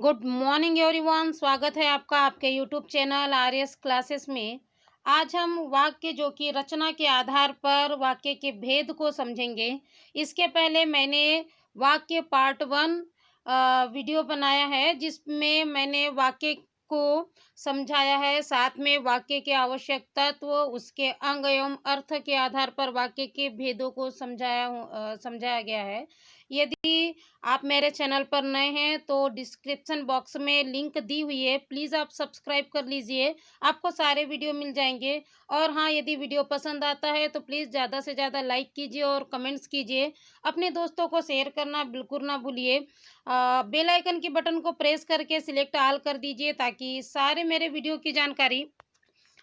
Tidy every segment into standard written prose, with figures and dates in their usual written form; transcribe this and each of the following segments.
Good morning everyone. स्वागत है आपका आपके यूट्यूब चैनल आरएस क्लासेस में। आज हम वाक्य जो कि रचना के आधार पर वाक्य के भेद को समझेंगे। इसके पहले मैंने वाक्य पार्ट 1 वीडियो बनाया है जिसमें मैंने वाक्य को समझाया है, साथ में वाक्य के आवश्यक तत्व, उसके अंग एवं अर्थ के आधार पर वाक्य के भेदों को समझाया गया है। यदि आप मेरे चैनल पर नए हैं तो डिस्क्रिप्शन बॉक्स में लिंक दी हुई है, प्लीज़ आप सब्सक्राइब कर लीजिए, आपको सारे वीडियो मिल जाएंगे। और हाँ, यदि वीडियो पसंद आता है तो प्लीज़ ज़्यादा से ज़्यादा लाइक कीजिए और कमेंट्स कीजिए। अपने दोस्तों को शेयर करना बिल्कुल ना भूलिए। बेल आइकन के बटन को प्रेस करके सिलेक्ट ऑल कर दीजिए ताकि सारे मेरे वीडियो की जानकारी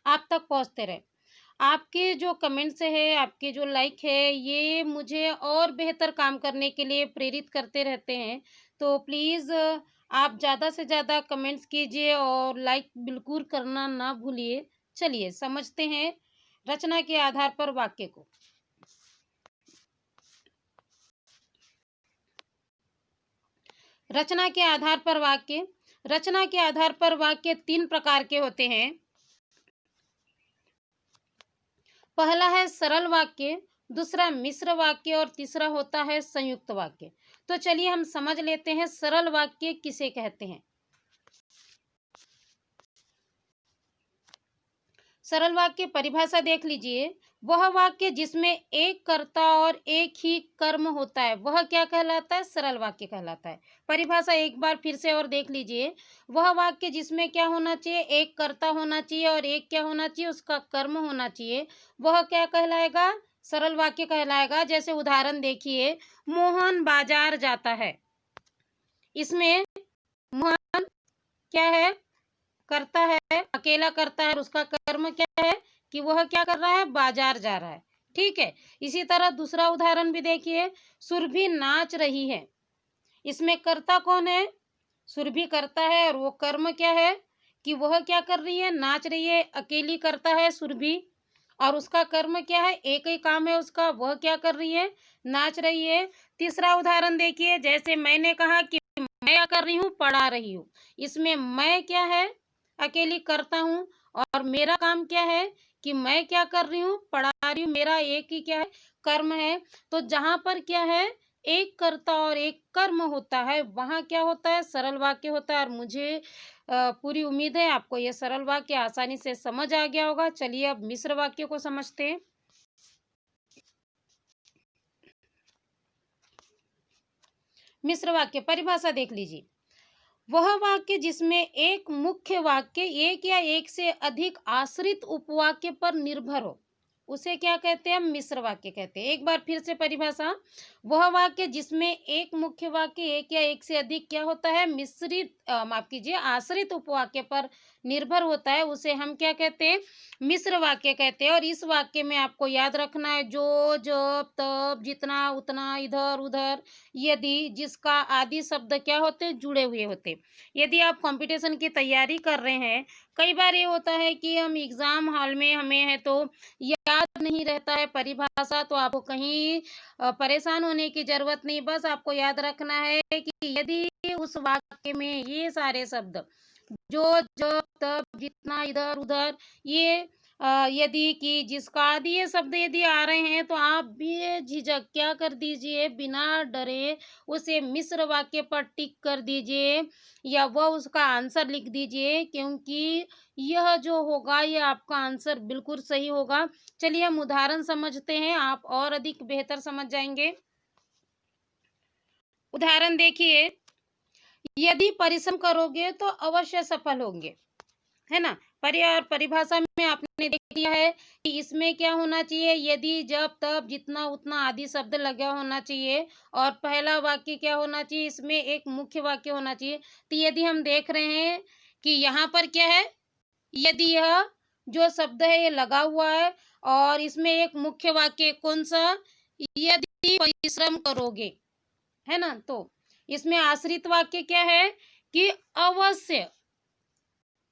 आप तक पहुँचते रहे। आपके जो कमेंट्स है, आपके जो लाइक है, ये मुझे और बेहतर काम करने के लिए प्रेरित करते रहते हैं। तो प्लीज़ आप ज़्यादा से ज़्यादा कमेंट्स कीजिए और लाइक बिल्कुल करना ना भूलिए। चलिए समझते हैं रचना के आधार पर वाक्य को। रचना के आधार पर वाक्य। रचना के आधार पर वाक्य 3 प्रकार के होते हैं। पहला है सरल वाक्य, दूसरा मिश्र वाक्य और तीसरा होता है संयुक्त वाक्य। तो चलिए हम समझ लेते हैं सरल वाक्य किसे कहते हैं। सरल वाक्य परिभाषा देख लीजिए। वह वाक्य जिसमें एक कर्ता और एक ही कर्म होता है वह क्या कहलाता है? सरल वाक्य कहलाता है। परिभाषा एक बार फिर से और देख लीजिए। वह वाक्य जिसमें क्या होना चाहिए? एक कर्ता होना चाहिए और एक क्या होना चाहिए? उसका कर्म होना चाहिए। वह क्या कहलाएगा? सरल वाक्य कहलाएगा। जैसे उदाहरण देखिए, मोहन बाजार जाता है। इसमें मोहन क्या है? करता है, अकेला करता है और उसका कर्म क्या है कि वह क्या कर रहा है? बाजार जा रहा है। ठीक है। इसी तरह दूसरा उदाहरण भी देखिए, सुरभि नाच रही है। इसमें कर्ता कौन है? सुरभि करता है और वो कर्म क्या है कि वह क्या कर रही है? नाच रही है। अकेली करता है सुरभि और उसका कर्म क्या है? एक ही काम है उसका, वह क्या कर रही है? नाच रही है। तीसरा उदाहरण देखिए, जैसे मैंने कहा कि मैं क्या कर रही हूँ? पढ़ा रही हूँ। इसमें मैं क्या है? अकेली करता हूँ और मेरा काम क्या है कि मैं क्या कर रही हूँ? पढ़ा रही हूँ। मेरा एक ही क्या है? कर्म है। तो जहाँ पर क्या है? एक कर्ता और एक कर्म होता है, वहाँ क्या होता है? सरल वाक्य होता है। और मुझे पूरी उम्मीद है आपको ये सरल वाक्य आसानी से समझ आ गया होगा। चलिए अब मिश्र वाक्य को समझते हैं। मिश्र वाक्य परिभाषा देख लीजिए। वह वाक्य जिसमें एक मुख्य वाक्य एक या एक से अधिक आश्रित उपवाक्य पर निर्भर हो उसे क्या कहते हैं? हम मिश्र वाक्य कहते हैं। एक बार फिर से परिभाषा। वह वाक्य जिसमें एक मुख्य वाक्य एक या एक से अधिक क्या होता है? माफ कीजिए, आश्रित उपवाक्य पर निर्भर होता है, उसे हम क्या कहते हैं? मिश्र वाक्य कहते हैं। और इस वाक्य में आपको याद रखना है जो, जब, तब, जितना, उतना, इधर, उधर, यदि, जिसका आदि शब्द क्या होते हैं? जुड़े हुए होते हैं। यदि आप कंपटीशन की तैयारी कर रहे हैं, कई बार ये होता है कि हम एग्जाम हॉल में हमें है तो याद नहीं रहता है परिभाषा, तो आपको कहीं परेशान होने की जरूरत नहीं। बस आपको याद रखना है कि यदि उस वाक्य में ये सारे शब्द जो, जब, तब, जितना, इधर, उधर, ये यदि कि जिसका आदि ये शब्द यदि आ रहे हैं तो आप भी झिझक क्या कर दीजिए? बिना डरे उसे मिश्र वाक्य पर टिक कर दीजिए या वह उसका आंसर लिख दीजिए, क्योंकि यह जो होगा ये आपका आंसर बिल्कुल सही होगा। चलिए हम उदाहरण समझते हैं, आप और अधिक बेहतर समझ जाएंगे। उदाहरण देखिए, यदि परिश्रम करोगे तो अवश्य सफल होंगे, है ना? और परिभाषा में आपने देख लिया है कि इसमें क्या होना चाहिए? यदि, जब, तब, जितना, उतना आदि शब्द लगा होना चाहिए और पहला वाक्य क्या होना चाहिए? इसमें एक मुख्य वाक्य होना चाहिए। तो यदि हम देख रहे हैं कि यहाँ पर क्या है? यदि यह जो शब्द है ये लगा हुआ है और इसमें एक मुख्य वाक्य कौन सा? यदि परिश्रम करोगे, है ना? तो इसमें आश्रित वाक्य क्या है कि अवश्य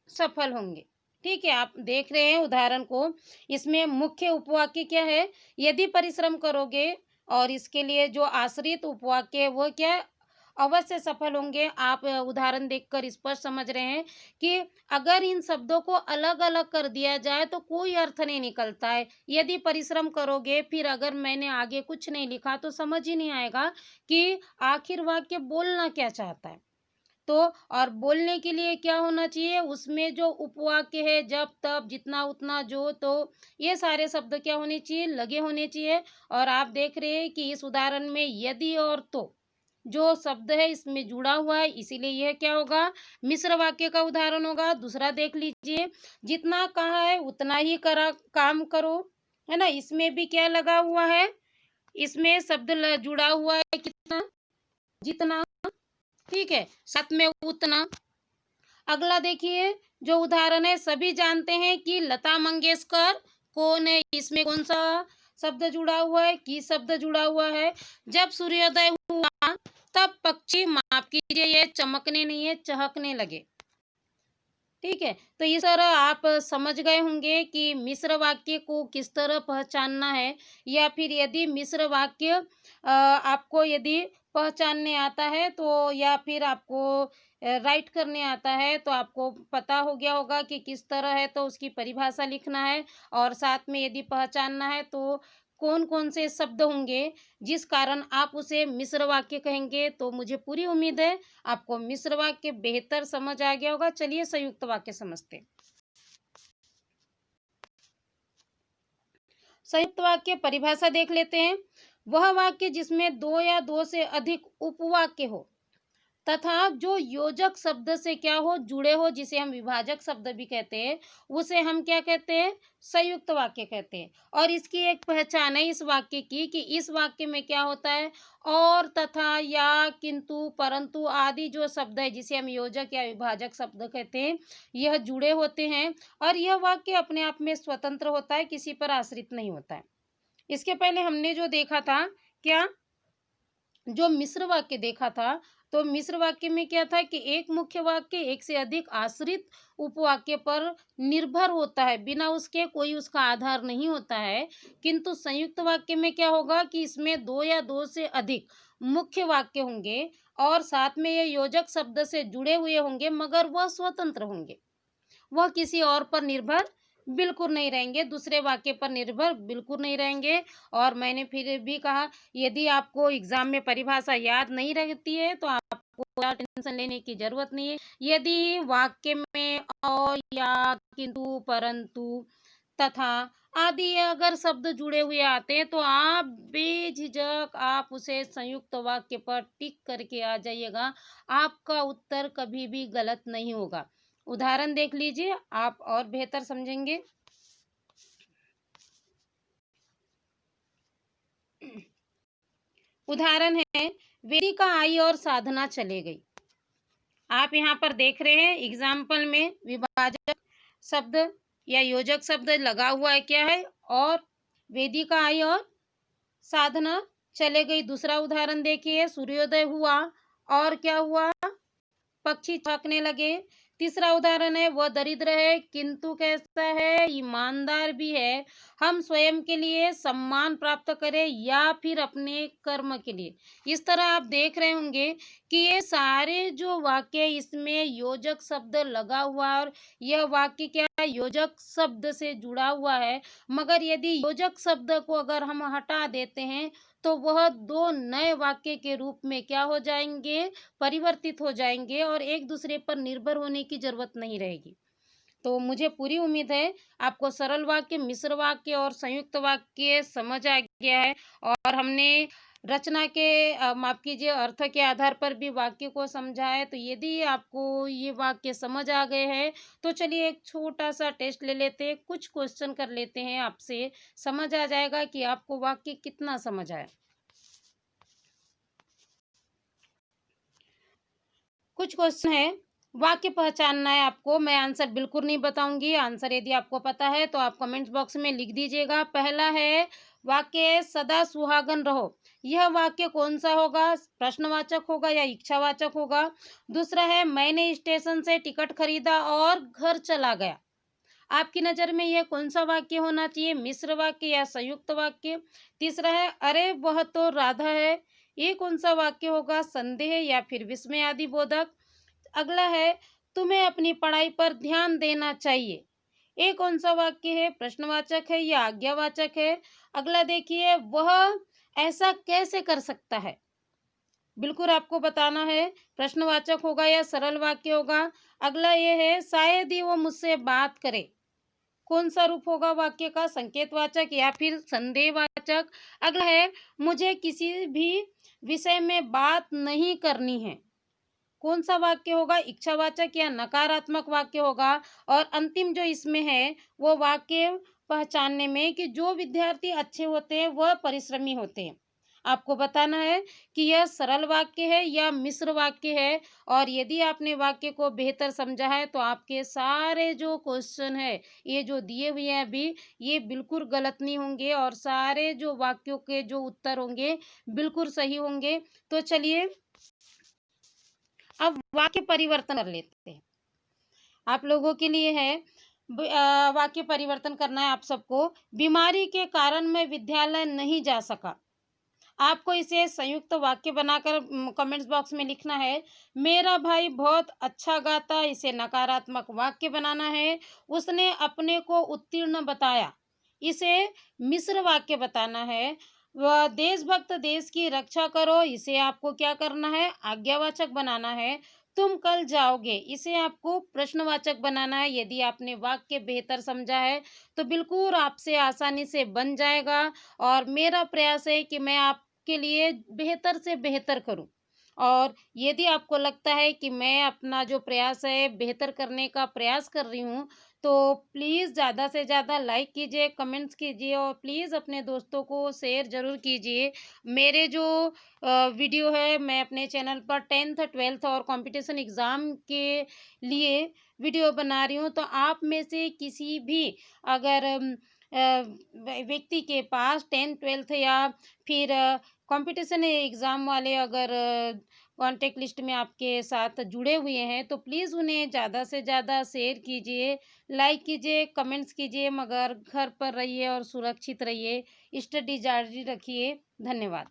सफल होंगे। ठीक है, आप देख रहे हैं उदाहरण को। इसमें मुख्य उपवाक्य क्या है? यदि परिश्रम करोगे। और इसके लिए जो आश्रित उपवाक्य है वो क्या है? अवश्य सफल होंगे। आप उदाहरण देखकर स्पष्ट समझ रहे हैं कि अगर इन शब्दों को अलग-अलग कर दिया जाए तो कोई अर्थ नहीं निकलता है। यदि परिश्रम करोगे फिर अगर मैंने आगे कुछ नहीं लिखा तो समझ ही नहीं आएगा कि आखिर वाक्य बोलना क्या चाहता है। तो और बोलने के लिए क्या होना चाहिए, उसमें जो उपवाक्य है जब तब जितना उतना जो तो ये सारे शब्द क्या होने चाहिए, लगे होने चाहिए। और आप देख रहे हैं कि इस उदाहरण में यदि और तो जो शब्द है इसमें जुड़ा हुआ है, इसीलिए यह क्या होगा, मिश्र वाक्य का उदाहरण होगा। दूसरा देख लीजिए, जितना कहा है उतना ही करा काम करो, है ना, इसमें भी क्या लगा हुआ है, इसमें शब्द जुड़ा हुआ है कितना, जितना, ठीक है, साथ में उतना। अगला देखिए, जो उदाहरण है, सभी जानते हैं कि लता मंगेशकर कौन है, इसमें कौन सा शब्द जुड़ा हुआ है, की शब्द जुड़ा हुआ है। जब सूर्योदय हुआ तब पक्षी, माफ कीजिए, ये चमकने नहीं है, चहकने लगे। ठीक है, तो इस तरह आप समझ गए होंगे कि मिश्र वाक्य को किस तरह पहचानना है, या फिर यदि मिश्र वाक्य आपको यदि पहचानने आता है तो, या फिर आपको राइट करने आता है तो आपको पता हो गया होगा कि किस तरह है तो उसकी परिभाषा लिखना है। और साथ में यदि पहचानना है तो कौन कौन से शब्द होंगे जिस कारण आप उसे मिश्र वाक्य कहेंगे। तो मुझे पूरी उम्मीद है आपको मिश्र वाक्य बेहतर समझ आ गया होगा। चलिए संयुक्त वाक्य समझते हैं। संयुक्त वाक्य परिभाषा देख लेते हैं। वह वाक्य जिसमें दो या दो से अधिक उपवाक्य हो तथा जो योजक शब्द से क्या हो, जुड़े हो, जिसे हम विभाजक शब्द भी कहते हैं, उसे हम क्या कहते हैं, संयुक्त वाक्य कहते हैं। और इसकी एक पहचान है इस वाक्य की कि इस वाक्य में क्या होता है, और, तथा, या, किंतु, परंतु आदि जो शब्द है जिसे हम योजक या विभाजक शब्द कहते हैं, यह जुड़े होते हैं। और यह वाक्य अपने आप में स्वतंत्र होता है, किसी पर आश्रित नहीं होता है। इसके पहले हमने जो देखा था, क्या, जो मिश्र वाक्य देखा था, तो मिश्र वाक्य में क्या था कि एक मुख्य वाक्य एक से अधिक आश्रित उपवाक्य पर निर्भर होता है, बिना उसके कोई उसका आधार नहीं होता है। किंतु संयुक्त वाक्य में क्या होगा कि इसमें दो या दो से अधिक मुख्य वाक्य होंगे और साथ में ये योजक शब्द से जुड़े हुए होंगे, मगर वह स्वतंत्र होंगे, वह किसी और पर निर्भर बिल्कुल नहीं रहेंगे, दूसरे वाक्य पर निर्भर बिल्कुल नहीं रहेंगे। और मैंने फिर भी कहा, यदि आपको एग्जाम में परिभाषा याद नहीं रहती है तो आपको टेंशन लेने की जरूरत नहीं है। यदि वाक्य में और, या, किंतु, परंतु, तथा आदि अगर शब्द जुड़े हुए आते हैं तो आप बेझिझक आप उसे संयुक्त वाक्य पर टिक करके आ जाइएगा, आपका उत्तर कभी भी गलत नहीं होगा। उदाहरण देख लीजिए, आप और बेहतर समझेंगे। उदाहरण है, वेदिका आई और साधना चले गई। आप यहाँ पर देख रहे हैं एग्जाम्पल में विभाजक शब्द या योजक शब्द लगा हुआ है, क्या है, और, वेदिका आई और साधना चले गई। दूसरा उदाहरण देखिए, सूर्योदय हुआ और क्या हुआ, पक्षी चहकने लगे। तीसरा उदाहरण है, वह दरिद्र है किंतु कैसा है, ईमानदार भी है। हम स्वयं के लिए सम्मान प्राप्त करें या फिर अपने कर्म के लिए। इस तरह आप देख रहे होंगे कि ये सारे जो वाक्य इसमें योजक शब्द लगा हुआ है और यह वाक्य क्या है, योजक शब्द से जुड़ा हुआ है। मगर यदि योजक शब्द को अगर हम हटा देते हैं तो वह दो नए वाक्य के रूप में क्या हो जाएंगे, परिवर्तित हो जाएंगे और एक दूसरे पर निर्भर होने की जरूरत नहीं रहेगी। तो मुझे पूरी उम्मीद है आपको सरल वाक्य, मिश्र वाक्य और संयुक्त वाक्य समझ आ गया है। और हमने रचना के माफ कीजिए अर्थ के आधार पर भी वाक्य को समझा है। तो यदि आपको ये वाक्य समझ आ गए हैं तो चलिए एक छोटा सा टेस्ट ले लेते हैं, कुछ क्वेश्चन कर लेते हैं आपसे, समझ आ जाएगा कि आपको वाक्य कितना समझ आया। कुछ क्वेश्चन है, वाक्य पहचानना है आपको, मैं आंसर बिल्कुल नहीं बताऊंगी। आंसर यदि आपको पता है तो आप कमेंट बॉक्स में लिख दीजिएगा। पहला है, वाक्य सदा सुहागन रहो। यह वाक्य कौन सा होगा, प्रश्नवाचक होगा या इच्छावाचक होगा। दूसरा है, मैंने स्टेशन से टिकट खरीदा और घर चला गया। आपकी नजर में यह कौन सा वाक्य होना चाहिए, मिश्र वाक्य या संयुक्त वाक्य। तीसरा है, अरे वह तो राधा है। ये कौन सा वाक्य होगा? संदेह या फिर विस्मयादि बोधक। अगला है, तुम्हें अपनी पढ़ाई पर ध्यान देना चाहिए। ये कौन सा वाक्य है? प्रश्नवाचक है या आज्ञावाचक है? अगला देखिए, वह ऐसा कैसे कर सकता है? बिल्कुल आपको बताना है, प्रश्नवाचक होगा या सरल वाक्य होगा। अगला ये है, शायद ही वो मुझसे बात करे। कौन सा रूप होगा वाक्य का? संकेतवाचक या फिर संदेहवाचक। अगला है, मुझे किसी भी विषय में बात नहीं करनी है। कौन सा वाक्य होगा? इच्छावाचक या नकारात्मक वाक्य होगा। और अंतिम जो इसमें है, वो वाक्य पहचानने में कि जो विद्यार्थी अच्छे होते हैं वह परिश्रमी होते हैं। आपको बताना है कि यह सरल वाक्य है या मिश्र वाक्य है। और यदि आपने वाक्य को बेहतर समझा है तो आपके सारे जो क्वेश्चन है, ये जो दिए हुए हैं अभी, ये बिल्कुल गलत नहीं होंगे और सारे जो वाक्यों के जो उत्तर होंगे बिल्कुल सही होंगे। तो चलिए अब वाक्य परिवर्तन कर लेते हैं। आप लोगों के लिए है, वाक्य परिवर्तन करना है आप सबको। बीमारी के कारण मैं विद्यालय नहीं जा सका। आपको इसे संयुक्त वाक्य बनाकर कमेंट्स बॉक्स में लिखना है। मेरा भाई बहुत अच्छा गाता, इसे नकारात्मक वाक्य बनाना है। उसने अपने को उत्तीर्ण बताया, इसे मिश्र वाक्य बताना है। वह देशभक्त, देश की रक्षा करो, इसे आपको क्या करना है? आज्ञावाचक बनाना है। तुम कल जाओगे, इसे आपको प्रश्नवाचक बनाना है। यदि आपने वाक्य बेहतर समझा है तो बिल्कुल आपसे आसानी से बन जाएगा। और मेरा प्रयास है कि मैं आपके लिए बेहतर से बेहतर करूं। और यदि आपको लगता है कि मैं अपना जो प्रयास है बेहतर करने का प्रयास कर रही हूं, तो प्लीज़ ज़्यादा से ज़्यादा लाइक कीजिए, कमेंट्स कीजिए और प्लीज़ अपने दोस्तों को शेयर ज़रूर कीजिए। मेरे जो वीडियो है, मैं अपने चैनल पर 10th 12th और कंपटीशन एग्ज़ाम के लिए वीडियो बना रही हूँ। तो आप में से किसी भी अगर व्यक्ति के पास 10th 12th या फिर कंपटीशन एग्ज़ाम वाले अगर कॉन्टैक्ट लिस्ट में आपके साथ जुड़े हुए हैं, तो प्लीज़ उन्हें ज़्यादा से ज़्यादा शेयर कीजिए, लाइक कीजिए, कमेंट्स कीजिए, मगर घर पर रहिए और सुरक्षित रहिए, स्टडी जारी रखिए। धन्यवाद।